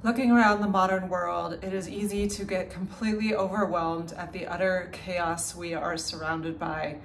Looking around the modern world, it is easy to get completely overwhelmed at the utter chaos we are surrounded by.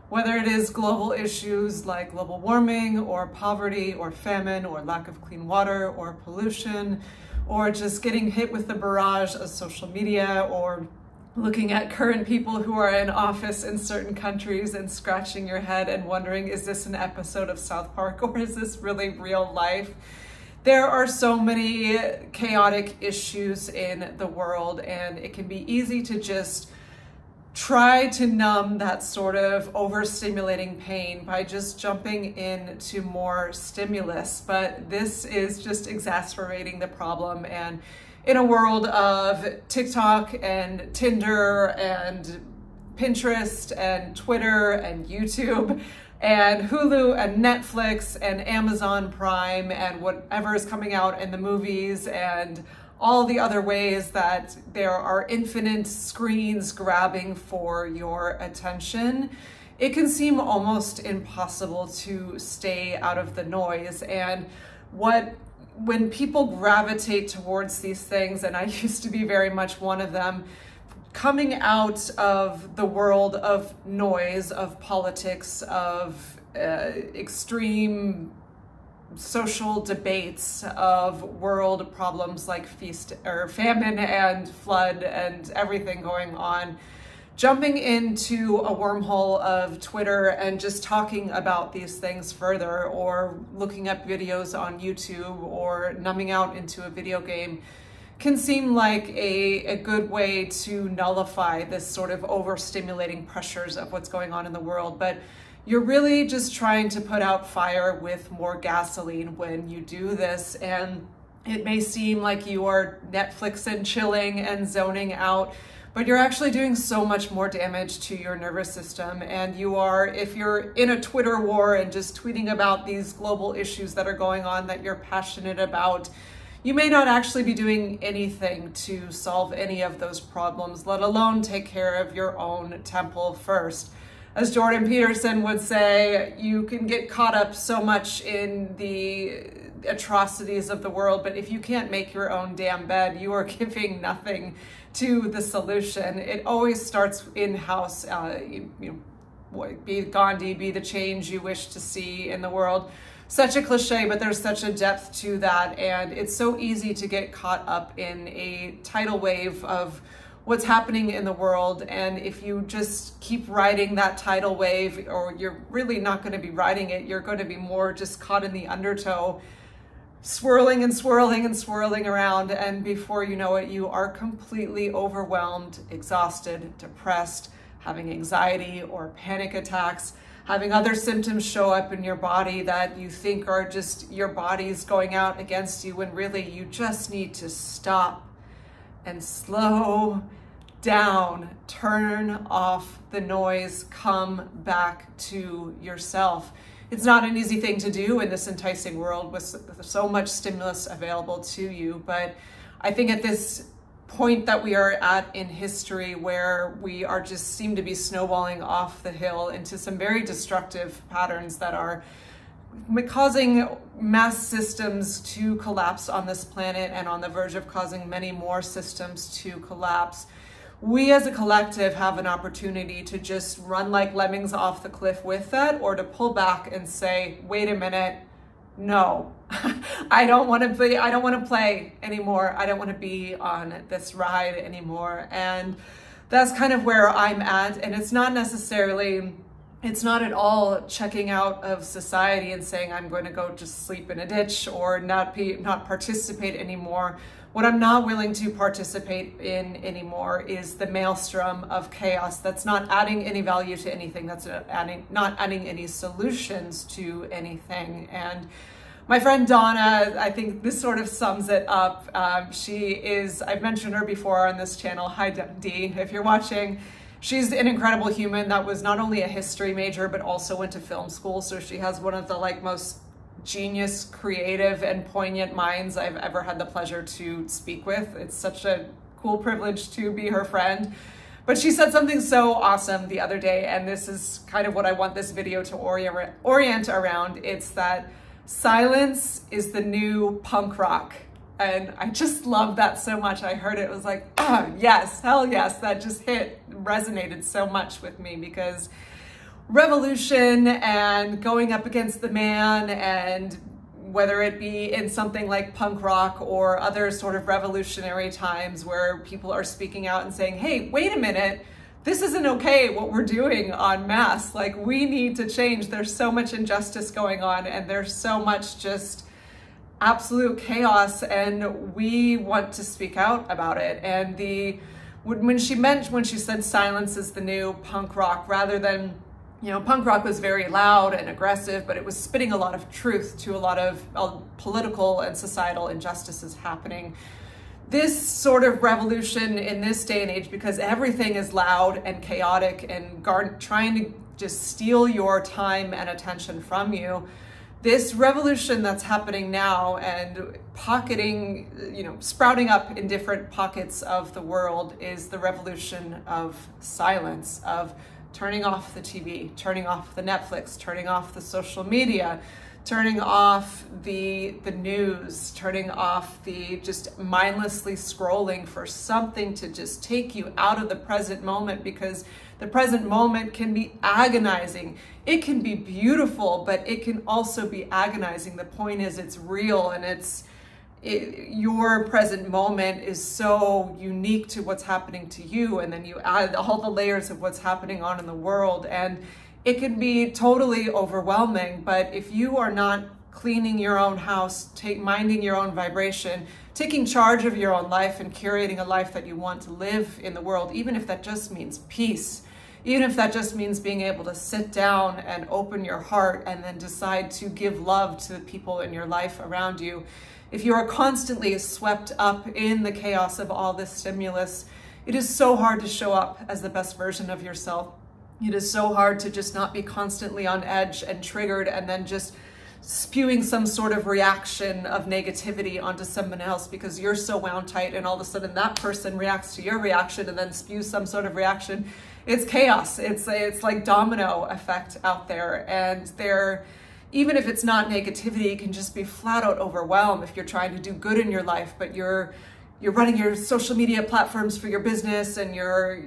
Whether it is global issues like global warming or poverty or famine or lack of clean water or pollution, or just getting hit with the barrage of social media, or looking at current people who are in office in certain countries and scratching your head and wondering, is this an episode of South Park or is this really real life? There are so many chaotic issues in the world, and it can be easy to just try to numb that sort of overstimulating pain by just jumping into more stimulus. But this is just exacerbating the problem. And in a world of TikTok and Tinder and Pinterest and Twitter and YouTube and Hulu and Netflix and Amazon Prime and whatever is coming out in the movies and all the other ways that there are infinite screens grabbing for your attention, it can seem almost impossible to stay out of the noise. And when people gravitate towards these things, and I used to be very much one of them, coming out of the world of noise, of politics, of extreme social debates, of world problems like famine and flood and everything going on, jumping into a wormhole of Twitter and just talking about these things further, or looking up videos on YouTube, or numbing out into a video game, can seem like a good way to nullify this sort of overstimulating pressures of what's going on in the world. But you're really just trying to put out fire with more gasoline when you do this. And it may seem like you are Netflix and chilling and zoning out, but you're actually doing so much more damage to your nervous system. And you are, if you're in a Twitter war and just tweeting about these global issues that are going on that you're passionate about, you may not actually be doing anything to solve any of those problems, let alone take care of your own temple first. As Jordan Peterson would say, you can get caught up so much in the atrocities of the world, but if you can't make your own damn bed, you are giving nothing to the solution. It always starts in-house. Be Gandhi, be the change you wish to see in the world. Such a cliche, but there's such a depth to that. And it's so easy to get caught up in a tidal wave of what's happening in the world. And if you just keep riding that tidal wave, or you're really not going to be riding it, you're going to be more just caught in the undertow, swirling and swirling and swirling around. And before you know it, you are completely overwhelmed, exhausted, depressed, having anxiety or panic attacks, having other symptoms show up in your body that you think are just your body's going out against you, when really you just need to stop and slow down, turn off the noise, come back to yourself. It's not an easy thing to do in this enticing world with so much stimulus available to you, but I think at this point that we are at in history, where we are just seem to be snowballing off the hill into some very destructive patterns that are causing mass systems to collapse on this planet, and on the verge of causing many more systems to collapse, we as a collective have an opportunity to just run like lemmings off the cliff with that, or to pull back and say, wait a minute, no, I don't want to play anymore. I don't want to be on this ride anymore. And that's kind of where I'm at. And it's not at all checking out of society and saying I'm going to go just sleep in a ditch or not participate anymore. What I'm not willing to participate in anymore is the maelstrom of chaos that's not adding any value to anything, that's not adding any solutions to anything. And my friend Donna, I think this sort of sums it up. I've mentioned her before on this channel. Hi, Dee, if you're watching. She's an incredible human that was not only a history major, but also went to film school. So she has one of the most genius, creative, and poignant minds I've ever had the pleasure to speak with. It's such a cool privilege to be her friend. But she said something so awesome the other day, and this is kind of what I want this video to orient around. It's that silence is the new punk rock. And I just love that so much. I heard it was like, oh, yes, hell yes. That just resonated so much with me, because revolution and going up against the man, and whether it be in something like punk rock or other sort of revolutionary times where people are speaking out and saying, hey, wait a minute, this isn't okay what we're doing en masse. Like, we need to change. There's so much injustice going on, and there's so much just absolute chaos, and we want to speak out about it. And when she said silence is the new punk rock, rather than, punk rock was very loud and aggressive, but it was spitting a lot of truth to a lot of political and societal injustices happening. This sort of revolution in this day and age, because everything is loud and chaotic and trying to just steal your time and attention from you, this revolution that's happening now and sprouting up in different pockets of the world is the revolution of silence, of turning off the TV, turning off the Netflix, turning off the social media, turning off the news, turning off the just mindlessly scrolling for something to just take you out of the present moment, because the present moment can be agonizing. It can be beautiful, but it can also be agonizing. The point is, it's real, and your present moment is so unique to what's happening to you, and then you add all the layers of what's happening on in the world, and it can be totally overwhelming. But if you are not cleaning your own house, minding your own vibration, taking charge of your own life, and curating a life that you want to live in the world, even if that just means peace, even if that just means being able to sit down and open your heart and then decide to give love to the people in your life around you. If you are constantly swept up in the chaos of all this stimulus, it is so hard to show up as the best version of yourself. It is so hard to just not be constantly on edge and triggered, and then just spewing some sort of reaction of negativity onto someone else because you're so wound tight, and all of a sudden that person reacts to your reaction and then spews some sort of reaction. It's chaos. It's like domino effect out there, and even if it's not negativity, it can just be flat out overwhelm if you're trying to do good in your life, but you're running your social media platforms for your business, and you're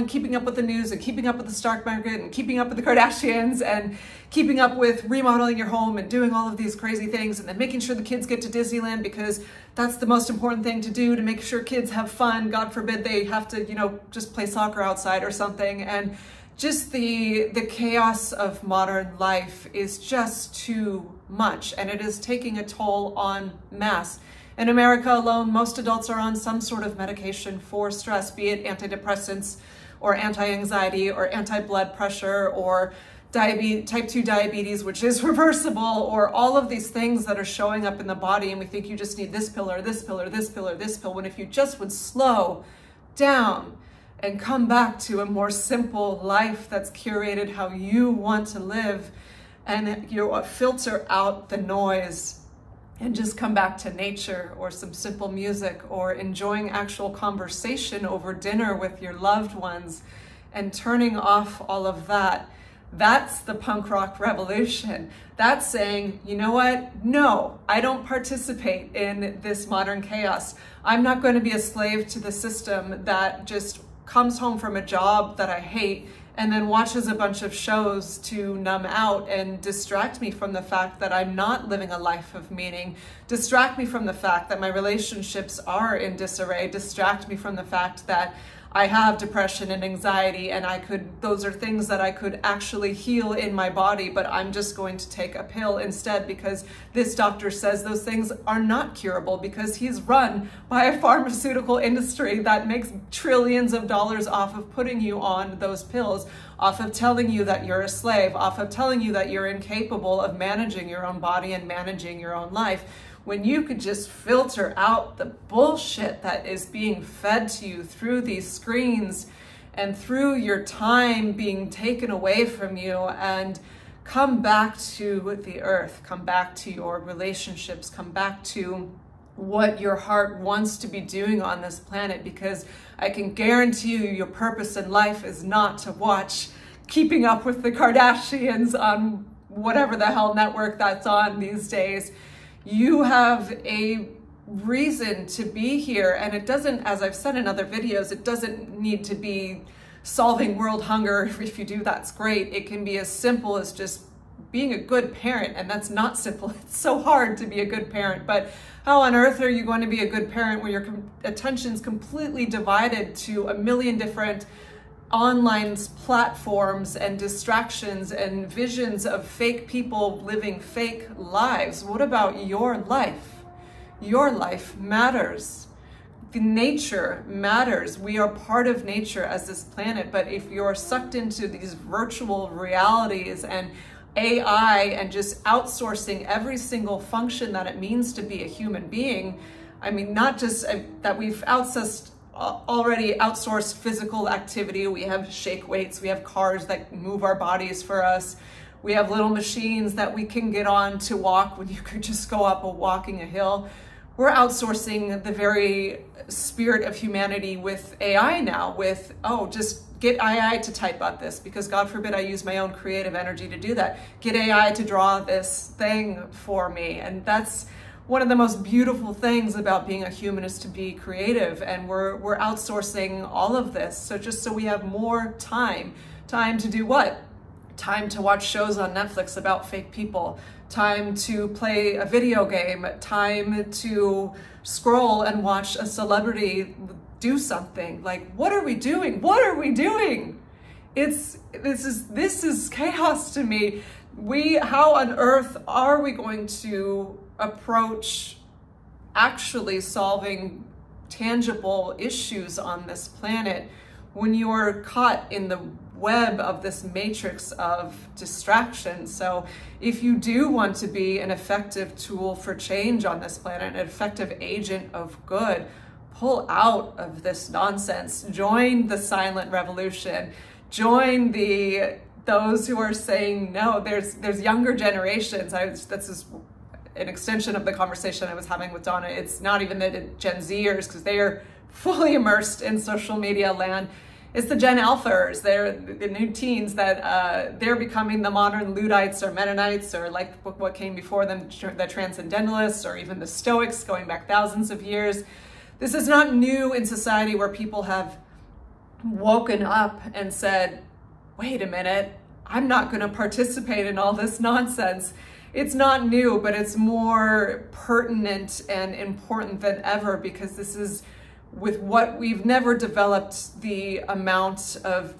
keeping up with the news, and keeping up with the stock market, and keeping up with the Kardashians, and keeping up with remodeling your home, and doing all of these crazy things, and then making sure the kids get to Disneyland because that's the most important thing to do, to make sure kids have fun. God forbid they have to, just play soccer outside or something. And just the chaos of modern life is just too much, and it is taking a toll en masse. In America alone, most adults are on some sort of medication for stress, be it antidepressants or anti-anxiety or anti-blood pressure or type 2 diabetes, which is reversible, or all of these things that are showing up in the body, and we think you just need this pill or this pill or this pill or this pill, when if you just would slow down and come back to a more simple life that's curated how you want to live, and you filter out the noise and just come back to nature or some simple music or enjoying actual conversation over dinner with your loved ones and turning off all of that. That's the punk rock revolution. That's saying, you know what? No, I don't participate in this modern chaos. I'm not going to be a slave to the system that just comes home from a job that I hate and then watches a bunch of shows to numb out and distract me from the fact that I'm not living a life of meaning, distract me from the fact that my relationships are in disarray, distract me from the fact that I have depression and anxiety, and those are things that I could actually heal in my body, but I'm just going to take a pill instead because this doctor says those things are not curable, because he's run by a pharmaceutical industry that makes trillions of dollars off of putting you on those pills, off of telling you that you're a slave, off of telling you that you're incapable of managing your own body and managing your own life. When you could just filter out the bullshit that is being fed to you through these screens and through your time being taken away from you, and come back to the earth, come back to your relationships, come back to what your heart wants to be doing on this planet, because I can guarantee you your purpose in life is not to watch Keeping Up with the Kardashians on whatever the hell network that's on these days. You have a reason to be here. And it doesn't, as I've said in other videos, it doesn't need to be solving world hunger. If you do, that's great. It can be as simple as just being a good parent, and that's not simple. It's so hard to be a good parent, but how on earth are you going to be a good parent when your attention's completely divided to a million different online platforms and distractions and visions of fake people living fake lives? What about your life? Your life matters. The nature matters. We are part of nature as this planet, but if you're sucked into these virtual realities and AI and just outsourcing every single function that it means to be a human being, I mean, not just that we've already outsourced physical activity. We have shake weights, we have cars that move our bodies for us. We have little machines that we can get on to walk when you could just go up walking a hill. We're outsourcing the very spirit of humanity with AI now, with, oh, just get AI to type out this, because God forbid I use my own creative energy to do that. Get AI to draw this thing for me. And that's one of the most beautiful things about being a human, is to be creative. And we're outsourcing all of this. So just so we have more time to do what? Time to watch shows on Netflix about fake people, time to play a video game, time to scroll and watch a celebrity do something. Like, what are we doing? What are we doing? This is chaos to me. How on earth are we going to approach actually solving tangible issues on this planet when you are caught in the web of this matrix of distraction? So if you do want to be an effective tool for change on this planet, an effective agent of good, pull out of this nonsense. Join the silent revolution. Join those who are saying no. There's younger generations. This is an extension of the conversation I was having with Donna. It's not even the Gen Zers, because they are fully immersed in social media land. It's the Gen Alphas. They're the new teens that they're becoming the modern Luddites or Mennonites, or like what came before them, the Transcendentalists, or even the Stoics going back thousands of years. This is not new in society, where people have woken up and said, wait a minute, I'm not going to participate in all this nonsense. It's not new, but it's more pertinent and important than ever, because this is with what we've never developed the amount of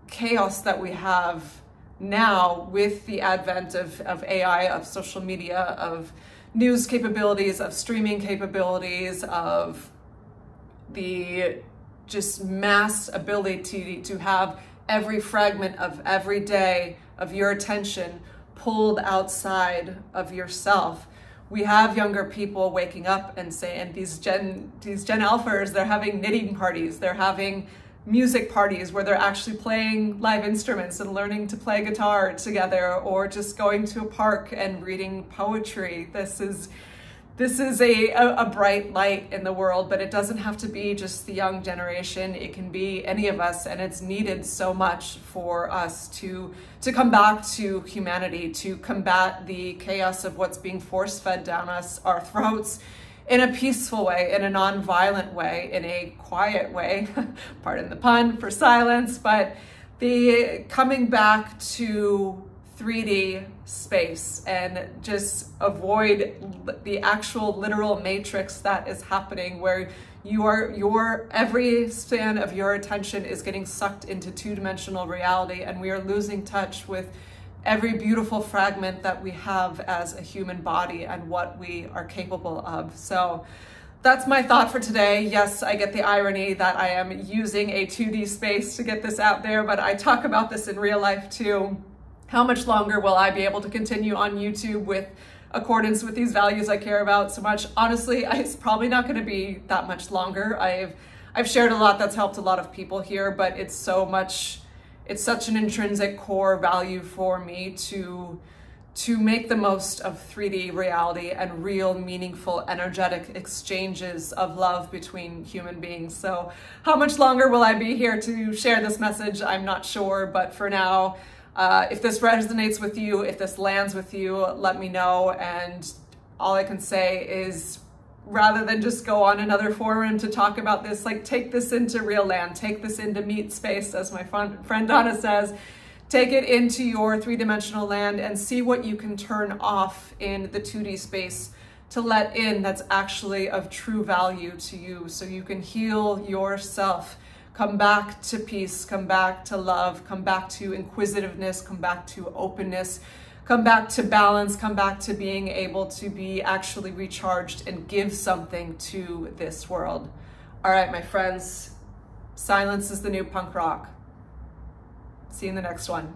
chaos that we have now with the advent of AI, of social media, of news capabilities, of streaming capabilities, of the just mass ability to have every fragment of every day of your attention pulled outside of yourself. We have younger people waking up and saying, these Gen Alphas, they're having knitting parties, they're having music parties where they're actually playing live instruments and learning to play guitar together, or just going to a park and reading poetry. This is a bright light in the world, but it doesn't have to be just the young generation. It can be any of us, and it's needed so much for us to come back to humanity, to combat the chaos of what's being force-fed down our throats in a peaceful way, in a non-violent way, in a quiet way, pardon the pun for silence, but the coming back to 3D space and just avoid the actual literal matrix that is happening, where your every span of your attention is getting sucked into two-dimensional reality, and we are losing touch with every beautiful fragment that we have as a human body and what we are capable of. So that's my thought for today. Yes, I get the irony that I am using a 2D space to get this out there, but I talk about this in real life too. How much longer will I be able to continue on YouTube with accordance with these values I care about so much? Honestly, it's probably not going to be that much longer. I've shared a lot that's helped a lot of people here, but it's such an intrinsic core value for me to make the most of 3D reality and real, meaningful, energetic exchanges of love between human beings. So how much longer will I be here to share this message? I'm not sure, but for now, if this resonates with you, if this lands with you, let me know. And all I can say is rather than just go on another forum to talk about this. Like, take this into real land, take this into meat space, as my friend Donna says. Take it into your three-dimensional land and see what you can turn off in the 2D space to let in that's actually of true value to you, so you can heal yourself, come back to peace, come back to love, come back to inquisitiveness, come back to openness, come back to balance, come back to being able to be actually recharged and give something to this world. All right, my friends, silence is the new punk rock. See you in the next one.